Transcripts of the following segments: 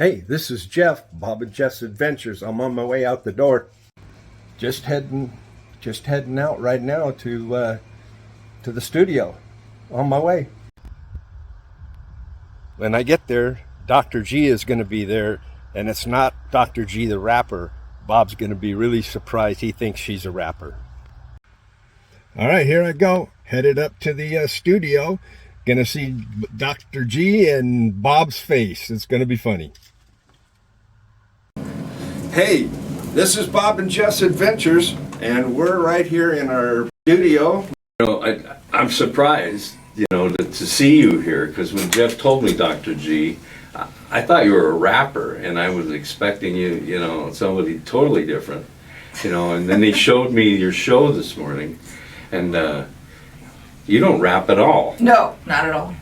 Hey, this is Jeff, Bob and Jeff's Adventures. I'm on my way out the door. Just heading out right now to the studio. On my way. When I get there, Dr. G is going to be there, and it's not Dr. G the rapper. Bob's going to be really surprised. He thinks she's a rapper. All right, here I go. Headed up to the studio. Gonna see Dr. G and Bob's face. It's gonna be funny. Hey, this is Bob and Jeff's Adventures, and we're right here in our studio. I'm surprised, to see you here, because when Jeff told me Dr. G, I thought you were a rapper, and I was expecting you, somebody totally different, and then he showed me your show this morning, and you don't rap at all. No, not at all.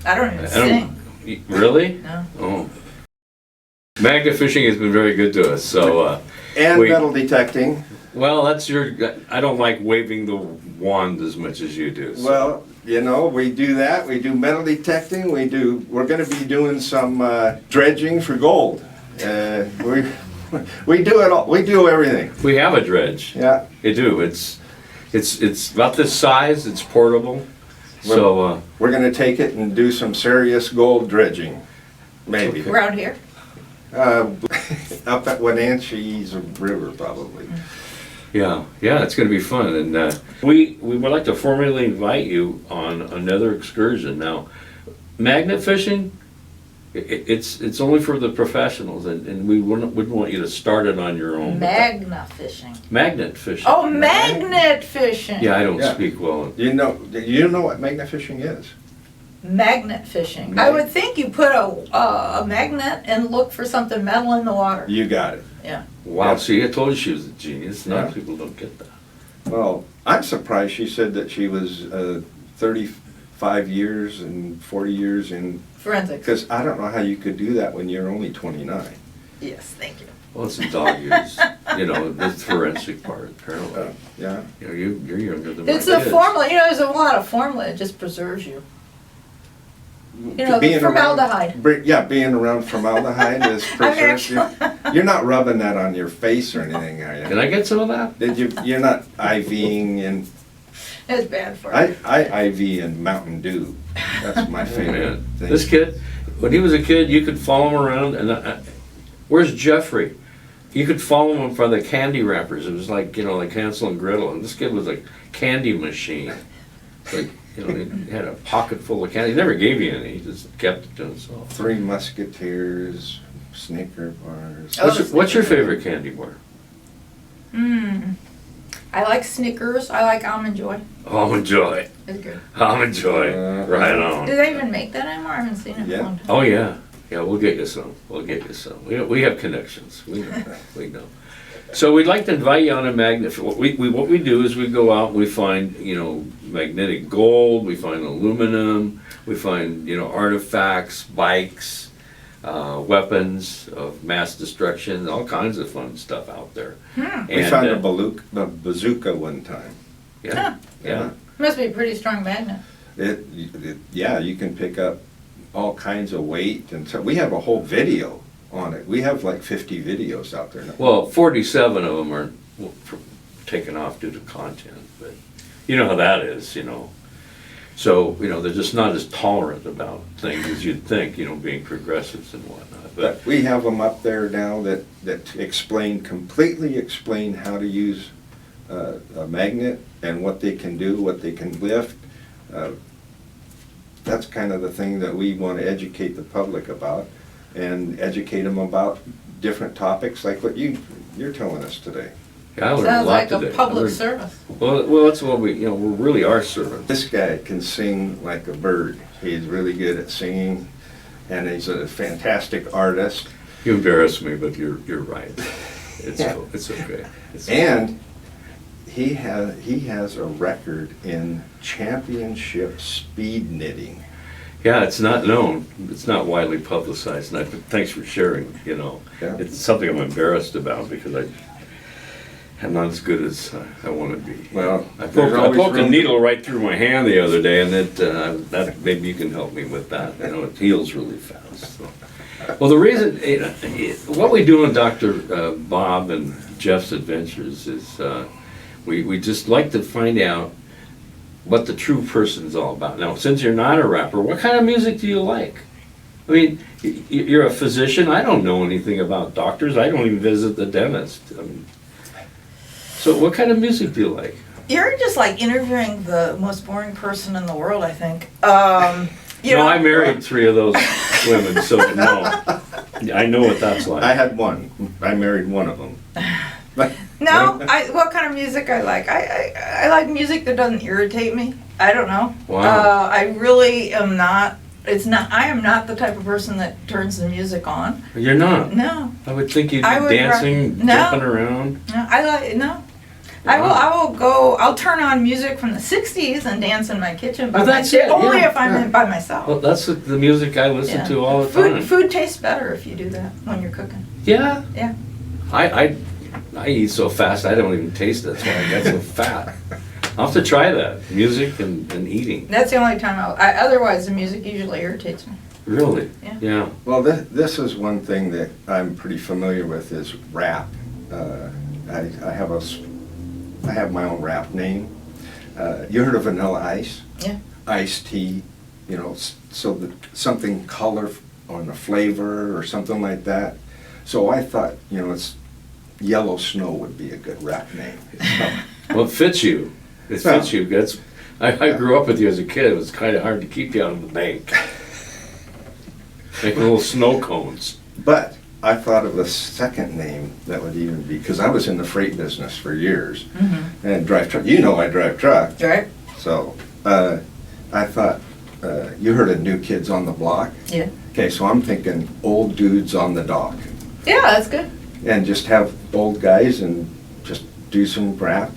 I don't even sing. Really? No. Oh. Magna Fishing has been very good to us, so... and metal detecting. Well, that's I don't like waving the wand as much as you do. So. Well, we do that. We do metal detecting. We're going to be doing some dredging for gold. We do it all. We do everything. We have a dredge. Yeah. We do. It's about this size. It's portable. So we're going to take it and do some serious gold dredging, maybe. Okay. Around here? Up at Wenatchee's River, probably. yeah, it's going to be fun, and we would like to formally invite you on another excursion. Now, magnet fishing, it's only for the professionals, and we wouldn't want you to start it on your own. Magna fishing. Magnet fishing. Oh, magnet fishing. Yeah, I don't speak well. You know what magnet fishing is? Magnet fishing. I would think you put a magnet and look for something metal in the water. You got it. Yeah. Wow, Yeah. see, I told you she was a genius. Yeah. People don't get that. Well, I'm surprised she said that she was 35 years and 40 years in... Forensics. Because I don't know how you could do that when you're only 29. Yes, thank you. Well, it's some dog years. The forensic part, apparently. Yeah. You're younger than It's my a kids. formula. There's a lot of formula. It just preserves you. The formaldehyde. Being around formaldehyde is preserves you. You're not rubbing that on your face or anything, are you? Can I get some of that? You're not IVing in... It's bad for you. I IV in Mountain Dew. That's my favorite thing. This kid, when he was a kid, you could follow him around, and where's Jeffrey? You could follow him for the candy wrappers. It was like, like Hansel and Gretel, and this kid was a candy machine. Like, he had a pocket full of candy. He never gave you any. He just kept it to himself. Three Musketeers, Snicker bars. What's your favorite candy bar? I like Snickers. I like Almond Joy. Almond Joy. It's good. Almond Joy. Right on. Do they even make that anymore? I haven't seen it in a long time. Oh yeah. Yeah, we'll get you some. We have connections. We know. So we'd like to invite you on a magnet. What we do is we go out and we find, magnetic gold, we find aluminum, we find, artifacts, bikes, weapons of mass destruction, all kinds of fun stuff out there. We found a bazooka one time. Yeah. Must be a pretty strong magnet. You can pick up all kinds of weight, and so we have a whole video on it. We have like 50 videos out there now. Well, 47 of them are taken off due to content, but you know how that is, So, they're just not as tolerant about things as you'd think, being progressives and whatnot. But we have them up there now that completely explain how to use a magnet and what they can do, what they can lift. That's kind of the thing that we want to educate the public about, and educate them about different topics like what you're telling us today. Yeah, I learned Sounds a lot like today. a public service. Well, that's what we really are servants. This guy can sing like a bird. He's really good at singing, and he's a fantastic artist. You embarrass me, but you're right. It's okay. And he has a record in championship speed knitting. Yeah, it's not known. It's not widely publicized. And thanks for sharing. Yeah. It's something I'm embarrassed about because I'm not as good as I want to be. Well, I poked a needle right through my hand the other day, and that maybe you can help me with that. It heals really fast. So. Well, the reason, what we do in Dr. Bob and Jeff's Adventures is we just like to find out what the true person's all about. Now, since you're not a rapper, what kind of music do you like? I mean, you're a physician. I don't know anything about doctors. I don't even visit the dentist. I mean, so what kind of music do you like? You're just like interviewing the most boring person in the world, I think. You No, know, I married 3 of those women, so no. I know what that's like. I had one. I married one of them. no, what kind of music I like? I like music that doesn't irritate me. I don't know. Wow. I really am not. I am not the type of person that turns the music on. You're not. No. I would think you'd be I would dancing, no. jumping around. No, no. Wow. I'll turn on music from the 60s and dance in my kitchen. Oh, that's it, Only yeah, if I'm yeah. in by myself. Well, that's the music I listen Yeah. to all the time. Food tastes better if you do that when you're cooking. Yeah. Yeah. I eat so fast I don't even taste it. That's why I get so fat. I'll have to try that. Music and eating. That's the only time otherwise the music usually irritates me. Really? Yeah. Well, this is one thing that I'm pretty familiar with is rap. I have my own rap name. You heard of Vanilla Ice? Yeah. Iced tea, so that something color on the flavor or something like that. So I thought, it's Yellow Snow would be a good rap name. Well, it fits you. It fits you. I grew up with you as a kid. It was kind of hard to keep you out of the bank. Making little snow cones. But I thought of a second name that would even be, because I was in the freight business for years and drive truck. I drive truck. Right? So I thought, you heard of New Kids on the Block? Yeah. Okay, so I'm thinking old dudes on the dock. Yeah, that's good. And just have old guys and just do some rap,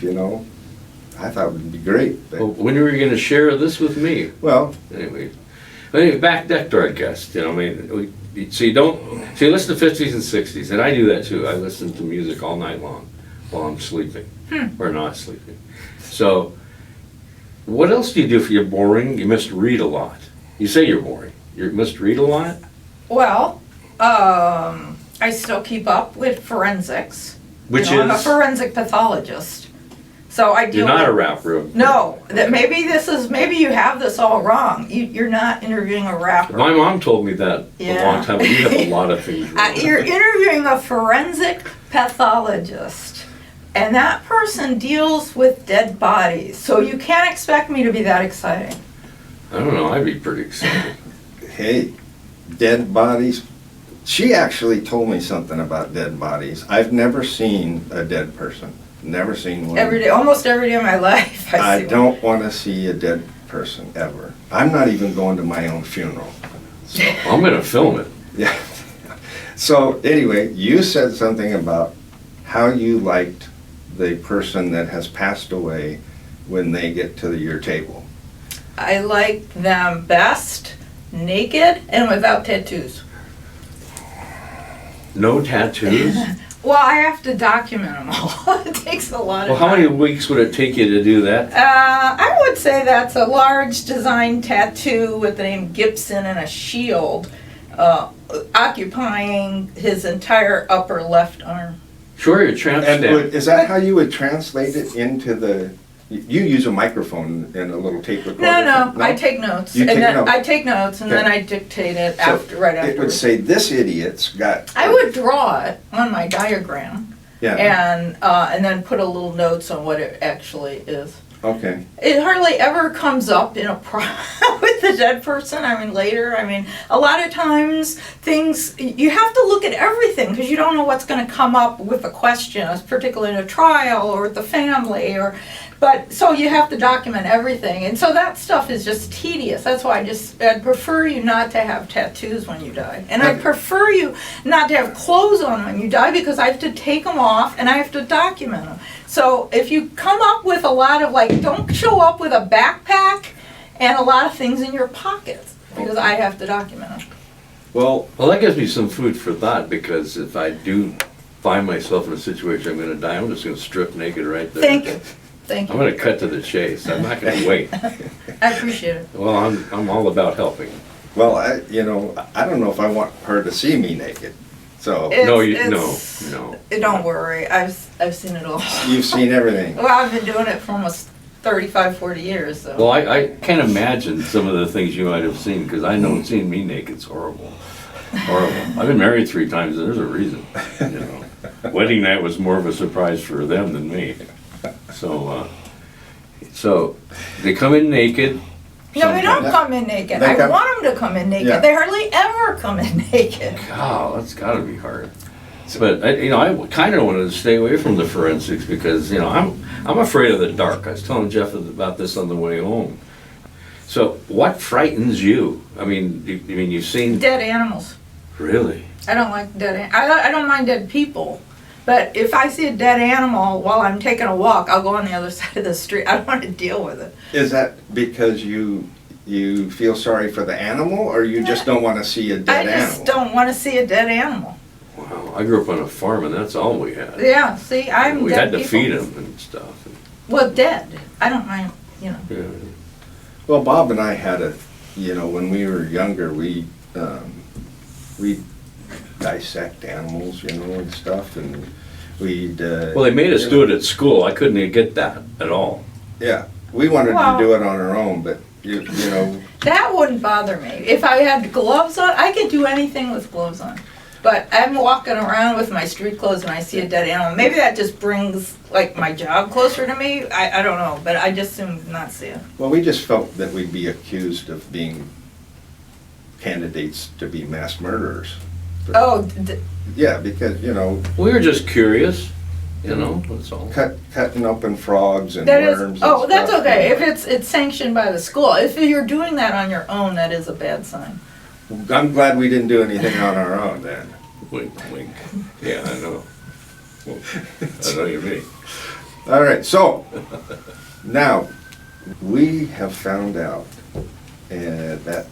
I thought it would be great. But, Well, when were you going to share this with me? well, Anyway, back to our guest. So you listen to 50s and 60s, and I do that too. I listen to music all night long while I'm sleeping or not sleeping. So, what else do you do if you're boring? You must read a lot. You say you're boring. You must read a lot. Well, I still keep up with forensics. Which I'm a is forensic pathologist. So I deal you're not a with, rapper. No, that maybe you have this all wrong. You're not interviewing a rapper. My mom told me that a Yeah. long time ago. You have a lot of things wrong. You're interviewing a forensic pathologist, and that person deals with dead bodies. So you can't expect me to be that exciting. I don't know. I'd be pretty excited. hey, dead bodies. She actually told me something about dead bodies. I've never seen a dead person. Never seen one. Almost every day of my life, I see one. don't want to see a dead person ever. I'm not even going to my own funeral. So, I'm going to film it. yeah. So anyway, you said something about how you liked the person that has passed away when they get to your table. I like them best naked and without tattoos. No tattoos? Well, I have to document them all. It takes a lot Well, of how time. many weeks would it take you to do that? I would say that's a large design tattoo with the name Gibson and a shield occupying his entire upper left arm. Sure, your tramp And stamp. is that how you would translate it into the? You use a microphone and a little tape recorder. No, I take notes. You and take then notes. I take notes and Okay. then I dictate it So right It would afterwards. say this idiot's got. I would draw it on my diagram Yeah. and then put a little notes on what it actually is. Okay. It hardly ever comes up in a with the dead person. Later. A lot of times you have to look at everything because you don't know what's going to come up with a question, particularly in a trial or with the family so you have to document everything. And so that stuff is just tedious. That's why I'd prefer you not to have tattoos when you die. And I'd prefer you not to have clothes on when you die because I have to take them off and I have to document them. So if you come up with a lot of don't show up with a backpack and a lot of things in your pockets because I have to document them. Well, Well, that gives me some food for thought because if I do find myself in a situation I'm going to die, I'm just going to strip naked right there. Thank you. I'm going to cut to the chase. I'm not going to wait. I appreciate it. Well, I'm all about helping. Well, I don't know if I want her to see me naked. So No, It's- Don't worry, I've seen it all. you've seen everything. Well, I've been doing it for almost 35, 40 years, so. Well, I can't imagine some of the things you might have seen, because I know seeing me naked's horrible. Horrible. I've been married 3 times, and there's a reason, you know. Wedding night was more of a surprise for them than me. So they come in naked. No, we don't sometimes. come in naked. They I come- want them to come in naked. Yeah. They hardly ever come in naked. God, that's gotta be hard. But, I kind of wanted to stay away from the forensics because, I'm afraid of the dark. I was telling Jeff about this on the way home. So what frightens you? I mean, you've seen, Dead animals. really? I don't like I don't mind dead people. But if I see a dead animal while I'm taking a walk, I'll go on the other side of the street. I don't want to deal with it. Is that because you feel sorry for the animal, or you just don't want to see a dead I animal? just don't want to see a dead animal. Wow, I grew up on a farm and that's all we had. Yeah, see, I'm We dead had to people. feed them and stuff. Well, dead. I don't mind, Yeah. Well, Bob and I had when we were younger, we dissect animals, and stuff, and we'd. Well, they made us do it at school. I couldn't get that at all. Yeah, we wanted Well- to do it on our own, but you know. That wouldn't bother me. If I had gloves on, I could do anything with gloves on. But I'm walking around with my street clothes and I see a dead animal. Maybe that just brings like my job closer to me. I don't know, but I just soon not see it. Well, we just felt that we'd be accused of being candidates to be mass murderers. Oh, Yeah, because We were just curious, that's all. cutting open frogs and that is. worms. Oh, and that's stuff, okay. If it's sanctioned by the school. If you're doing that on your own, that is a bad sign. I'm glad we didn't do anything on our own then. Wink, wink. Yeah, I know. Well, I know you mean. All right, so now we have found out that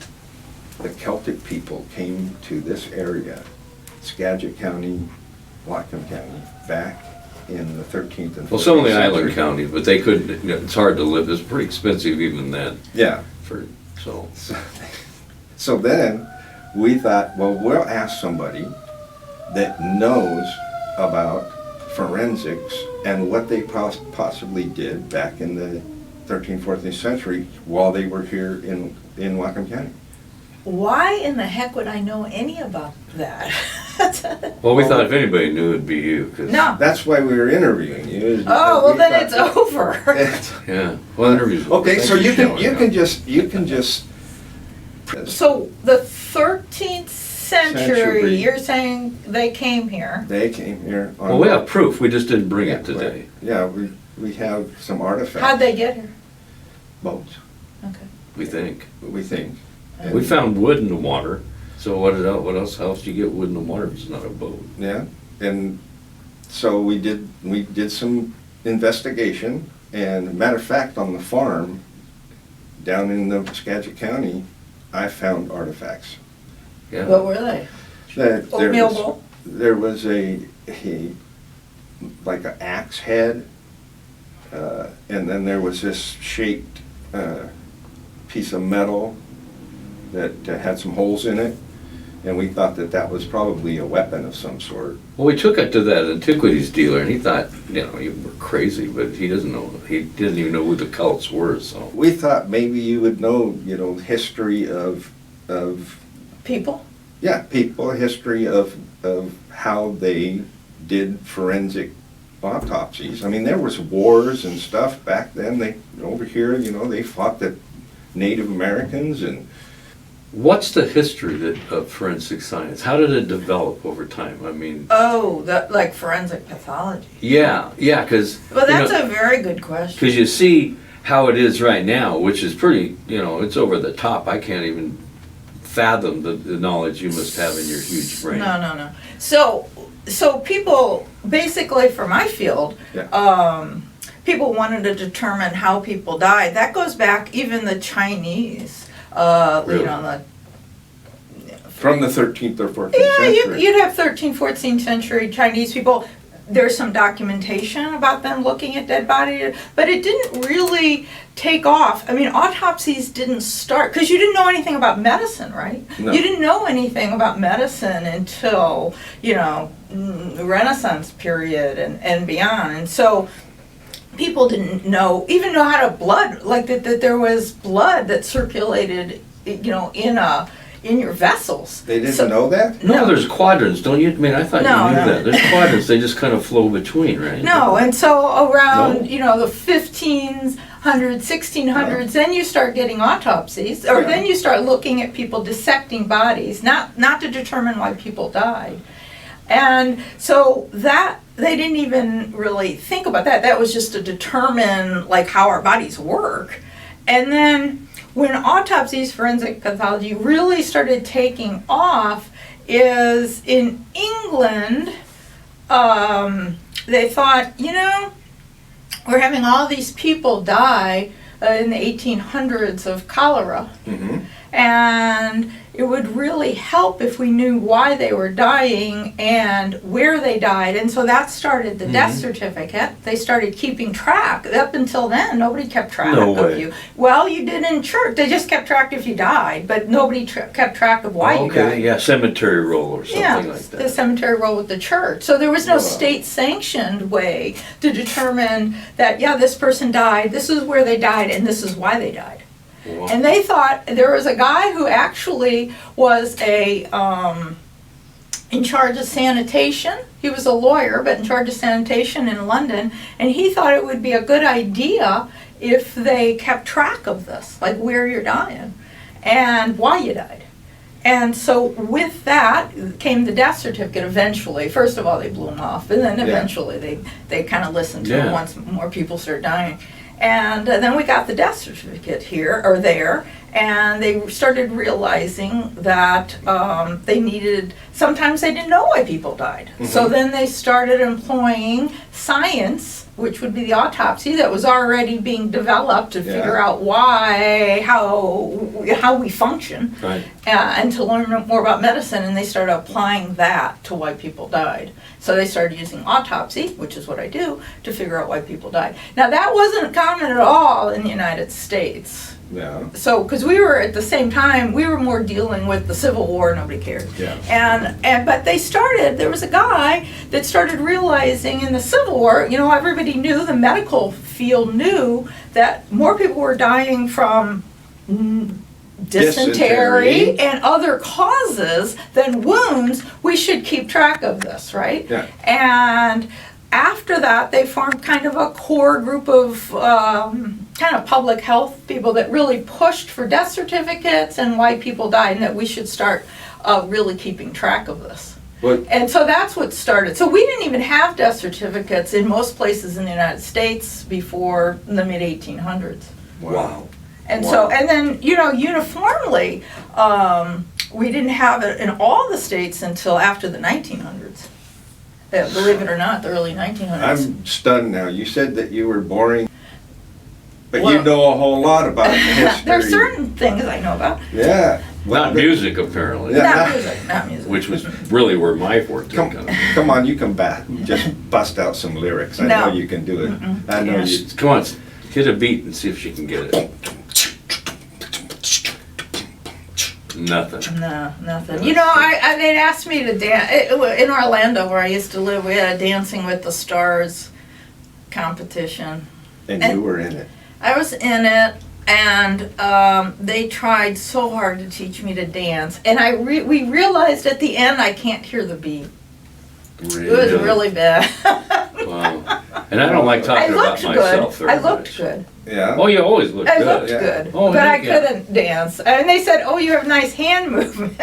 the Celtic people came to this area, Skagit County, Whatcom County, back in the 13th and 14th Well, some of the century. island counties, but they couldn't, it's hard to live. It's pretty expensive even then Yeah. so. So then we thought, well, we'll ask somebody that knows about forensics and what they possibly did back in the 13th, 14th century while they were here in Whatcom County. Why in the heck would I know any about that? Well, we thought if anybody knew, it'd be you. 'Cause- No. That's why we were interviewing you. is Oh, because well we then thought it's that- over. Yeah, well, interviews. Okay, so you can Shelley. just So the 13th century, Century. you're saying they came here. they came here on Well, we have proof. We just didn't bring Yeah, it today. Yeah, we have some artifacts. How'd they get here? Boats, Okay. We think. we think. We found wood in the water. So what else? How else do you get wood in the water if it's not a boat? Yeah, and so we did some investigation, and matter of fact, on the farm down in the Skagit County, I found artifacts. Yeah. What were they? There Oatmeal was- bowl? There was a like an axe head, and then there was this shaped piece of metal that had some holes in it, and we thought that was probably a weapon of some sort. Well, we took it to that antiquities dealer, and he thought, you were crazy, but he doesn't know. He didn't even know who the Celts were. So We thought maybe you would know, history of People? people, history of how they did forensic autopsies. I mean, there was wars and stuff back then. They over here, they fought the Native Americans and. what's the history of forensic science? How did it develop over time? I mean, Oh, like forensic pathology. yeah, because Well, that's a very good question. because you see how it is right now, which is pretty, it's over the top. I can't even fathom the knowledge you must have in your huge brain. No. So people, basically for my field, Yeah. people wanted to determine how people died. That goes back, even the Chinese, Really? From the 13th or 14th Yeah, century. you'd have 13th, 14th century Chinese people. there's some documentation about them looking at dead bodies, but it didn't really take off. I mean, autopsies didn't start because you didn't know anything about medicine, right? No. You didn't know anything about medicine until, the Renaissance period and beyond. And so people didn't even know how to blood, like that there was blood that circulated, in your vessels. They didn't know that? No, there's quadrants, don't you? I mean, I thought No, you knew no. that. There's quadrants, they just kind of flow between, right? No, and so around, No? the 1500s, 1600s, then you start getting autopsies, or Yeah. then you start looking at people dissecting bodies, not to determine why people died. And so that, they didn't even really think about that. That was just to determine, like, how our bodies work. And then when autopsies, forensic pathology, really started taking off is in England. They thought, we're having all these people die in the 1800s of cholera, Mm-hmm. and it would really help if we knew why they were dying and where they died. And so that started the death certificate. They started keeping track. Up until then, nobody kept track No of way. you. Well, you did in church. They just kept track if you died, but nobody kept track of why you died. Okay, yeah, cemetery roll or something Yeah, like the that. cemetery roll with the church. So there was no Wow. state-sanctioned way to determine that, this person died, this is where they died, and this is why they died. Wow. And they thought, there was a guy who actually was in charge of sanitation. He was a lawyer, but in charge of sanitation in London, and he thought it would be a good idea if they kept track of this, like where you're dying and why you died. And so with that came the death certificate eventually. First of all, they blew them off, and then eventually they kind of listened to Yeah. them once more people started dying. And then we got the death certificate here, or there, and they started realizing that sometimes they didn't know why people died. So then they started employing science, which would be the autopsy that was already being developed to figure out how we function, Right. and to learn more about medicine, and they started applying that to why people died. So they started using autopsy, which is what I do, to figure out why people died. Now that wasn't common at all in the United States. Yeah. So, because we were at the same time, we were more dealing with the Civil War, nobody cared. Yeah. But there was a guy that started realizing in the Civil War, everybody knew, the medical field knew that more people were dying from dysentery and other causes than wounds. We should keep track of this, right? Yeah. And after that, they formed kind of a core group of kind of public health people that really pushed for death certificates and why people died, and that we should start really keeping track of this. What? And so that's what started. So we didn't even have death certificates in most places in the United States before the mid-1800s. Wow. And Wow. so, and then, uniformly, we didn't have it in all the states until after the 1900s. Believe it or not, the early 1900s. I'm stunned now. You said that you were boring, but you Well- know a whole lot about history. There's certain things I know about. Yeah. Not music, apparently, Yeah. Not music. which was really where my forte Come, comes. come on, you can just bust out some lyrics. I No. know you can do it. I know Yeah. you. Come on, hit a beat and see if she can get it. Nothing. No, nothing. They'd asked me to dance in Orlando, where I used to live. We had a Dancing with the Stars competition. And And- you were in it. I was in it, and they tried so hard to teach me to dance, and we realized at the end I can't hear the beat. It was really bad. Wow. And I don't like I talking about looked myself good. very I looked much. good. Yeah. Oh, you always look I good. looked yeah. good, Oh, but I heck yeah. couldn't dance. And they said, "Oh, you have nice hand movement."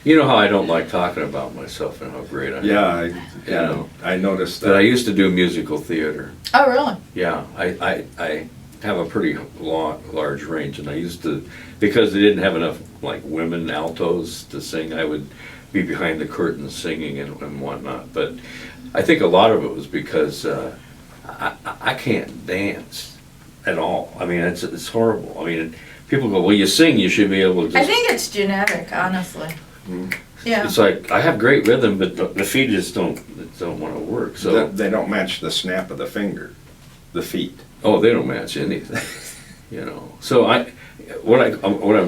You know how I don't like talking about myself and how great I am. Yeah, You know. I noticed That I that. used to do musical theater. Oh, really? Yeah, I have a pretty large range, and I used to, because they didn't have enough like women altos to sing, I would be behind the curtain singing and whatnot. But I think a lot of it was because I can't dance at all. I mean, it's horrible. I mean, people go, well, you sing, you should be able to just. I think it's genetic, honestly. Yeah. It's like, I have great rhythm, but the feet just don't want to work, so. They don't match the snap of the finger, the feet. Oh, they don't match anything, you know. So where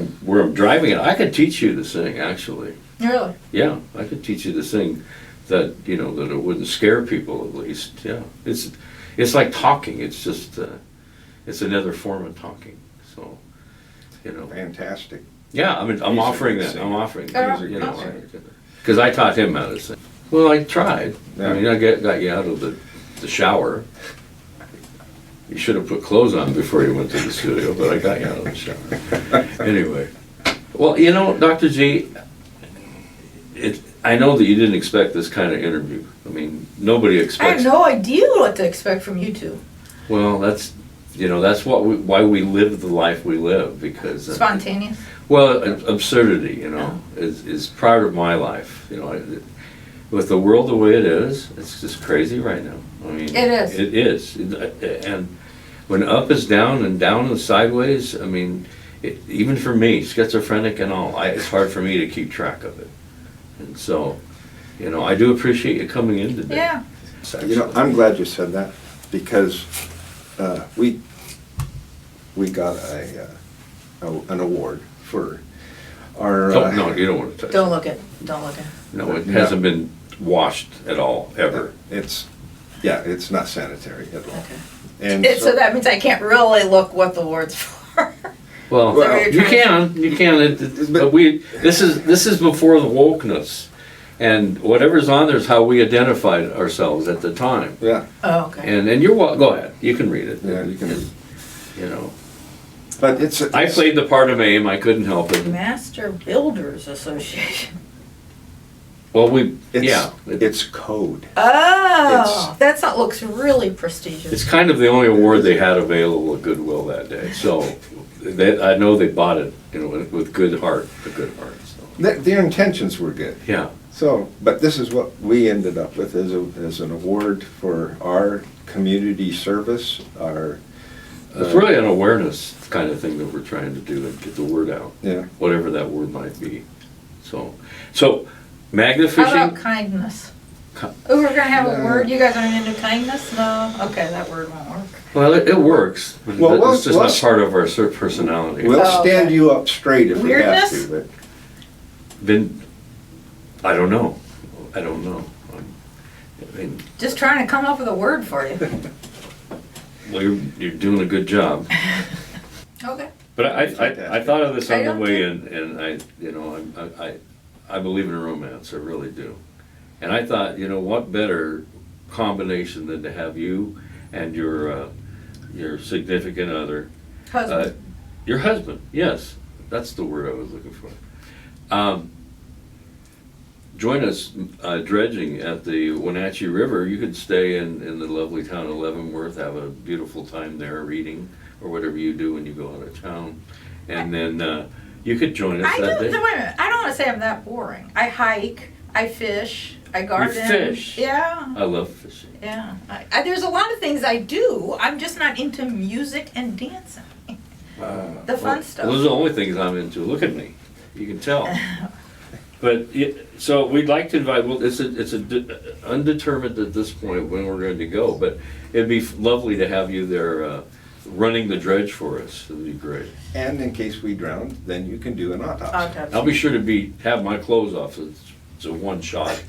I'm driving at, I could teach you to sing, actually. Really? Yeah, I could teach you to sing that, you know, that it wouldn't scare people at least, yeah. It's like talking, it's just, it's another form of talking, so, you know. Fantastic. Yeah, I mean, I'm Music offering to that, sing. I'm offering, Music you to know, sing. because I taught him how to sing. Well, I tried. Yeah. I mean, I got you out of the shower. You should have put clothes on before you went to the studio, but I got you out of the shower. Anyway, well, you know, Dr. G, I know that you didn't expect this kind of interview. I mean, nobody I expects. had no idea what to expect from you two. Well, that's, you know, that's why we live the life we live, because. Spontaneous. Well, absurdity, you know, is part of my life. You know, with the world the way it is, it's just crazy right now. I mean, It is. It is, and when up is down and down is sideways, I mean, even for me, schizophrenic and all, it's hard for me to keep track of it. And so, you know, I do appreciate you coming in today. Yeah. You know, I'm glad you said that, because we got an award for our. Oh, no, you don't want to touch Don't it. look at. Don't look at. No, it No. hasn't been washed at all, ever. It's not sanitary at all. Okay. And So that means I can't really look what the word's for. Well, Is that what you you're trying can, but this is before the wokeness, and whatever's on there is how we identified ourselves at the time. yeah, Oh, okay. And go ahead, you can read it. yeah, you can. You know, But it's. I played the part of AIM, I couldn't help it. Master Builders Association. Well, It's, it's code. Oh, looks really prestigious. it's kind of the only award they had available at Goodwill that day, so I know they bought it, you know, with good heart, a good heart, so. Their intentions were good. Yeah. So, but this is what we ended up with as an award for our community service, our. It's really an awareness kind of thing that we're trying to do and get the word out. Yeah. Whatever that word might be. So magna How fishing. about kindness? Ki- Oh, we're gonna have a Yeah. word. You guys aren't into kindness? No. Okay, that word won't work. Well, it works, but Well, it's just we'll- not part of our personality. We'll Oh, stand okay. you up straight if we have Weirdness? to, but. I don't know. I don't know. I mean, Just trying to come up with a word for you. well, you're doing a good job. Okay. But I thought of this I on the don't way think- in, and I believe in romance. I really do. And I thought, you know, what better combination than to have you and your significant other, Husband. your husband. Yes, that's the word I was looking for. Join us dredging at the Wenatchee River. You could stay in the lovely town of Leavenworth, have a beautiful time there reading, or whatever you do when you go out of town. And then you could join us I that don't. day. Wait a minute. I don't want to say I'm that boring. I hike. I fish. I garden. fish? Yeah. I love fishing. Yeah. There's a lot of things I do. I'm just not into music and dancing. The fun stuff. Those are the only things I'm into. Look at me. You can tell. But, so we'd like to invite, well, it's undetermined at this point when we're going to go, but it'd be lovely to have you there running the dredge for us. It'd be great. And in case we drown, then you can do an autopsy. I'll be sure to have my clothes off, so it's a one shot.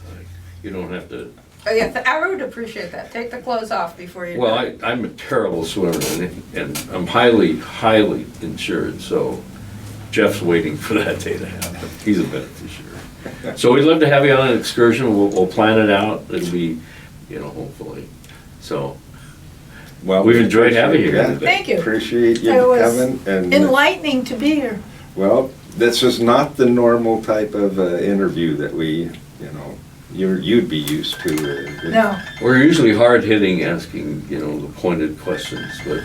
You don't have to. Oh, yeah, I would appreciate that. Take the clothes off before you. Well, die. I'm a terrible swimmer, and I'm highly, highly insured, so Jeff's waiting for that day to happen. He's a beneficiary. So we'd love to have you on an excursion. We'll plan it out. It'll be, you know, hopefully. So Well, we've enjoyed having you here yeah, today. Thank you. Appreciate you It was coming. And enlightening to be here. well, this is not the normal type of interview that we, you know, you'd be used to. No. We're usually hard-hitting, asking, you know, the pointed questions, but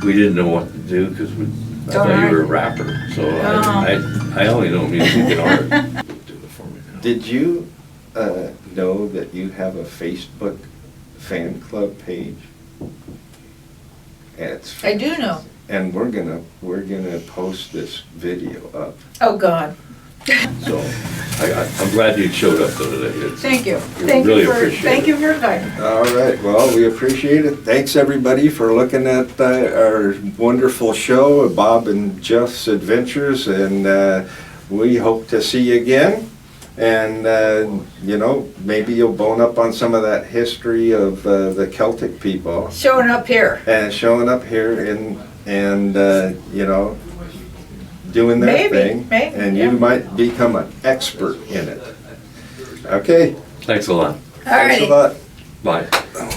we didn't know what to do because I thought you were a rapper. So I only know music and art. Do it for me now. Did you know that you have a Facebook fan club page? It's I do know. and we're gonna post this video up. Oh, God. So I'm glad you showed up though today. Thank you. We Thank really you for, appreciate thank it. you for your guidance. All right, well, we appreciate it. Thanks, everybody, for looking at our wonderful show, Bob and Jeff's Adventures, and we hope to see you again. And, you know, maybe you'll bone up on some of that history of the Celtic people. Showing up here. And showing up here and you know, doing their Maybe, thing. maybe, And yeah. you might become an expert in it. Okay, Thanks a lot. thanks a Alrighty. lot. Bye.